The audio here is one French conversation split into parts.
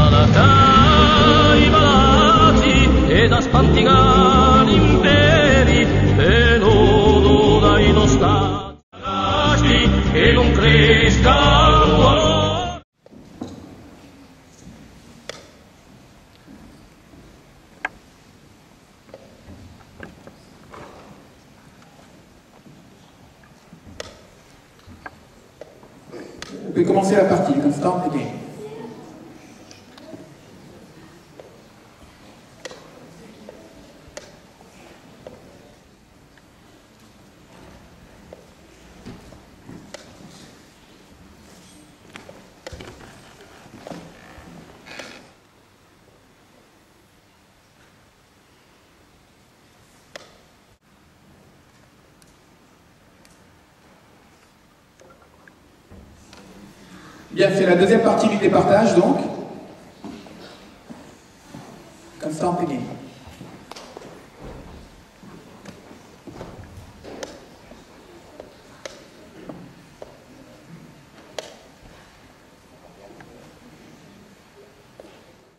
Malata i malati ed aspantiga l'imperi e nodo dai lo stati che non cresca l'uomo. Vous pouvez commencer la partie, Constant et bien. Bien, c'est la deuxième partie du départage, donc. Constant Pégué.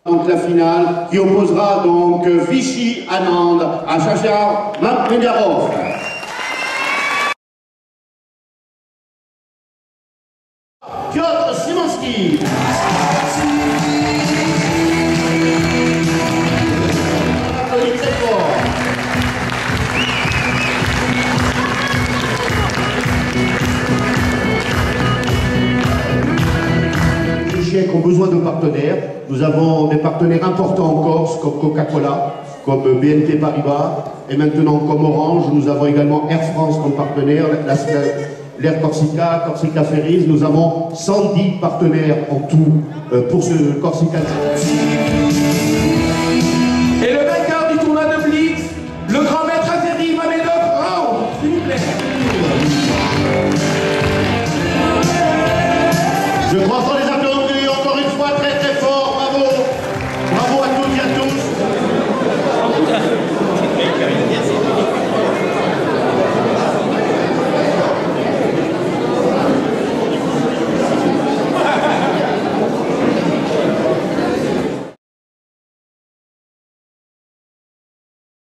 Donc la finale qui opposera donc Vichy Anand à Shachar Makhmedyarov. Piotr Simonski. Applaudis très fort. Les Tchèques ont besoin de partenaires. Nous avons des partenaires importants en Corse, comme Coca-Cola, comme BNP Paribas, et maintenant comme Orange. Nous avons également Air France comme partenaire, l'Air Corsica, Corsica Ferries. Nous avons 110 partenaires en tout pour ce Corsica. Et le vainqueur du tournoi de Blitz, le grand maître Azeri Mamedov Rao, s'il vous plaît. Je crois qu'on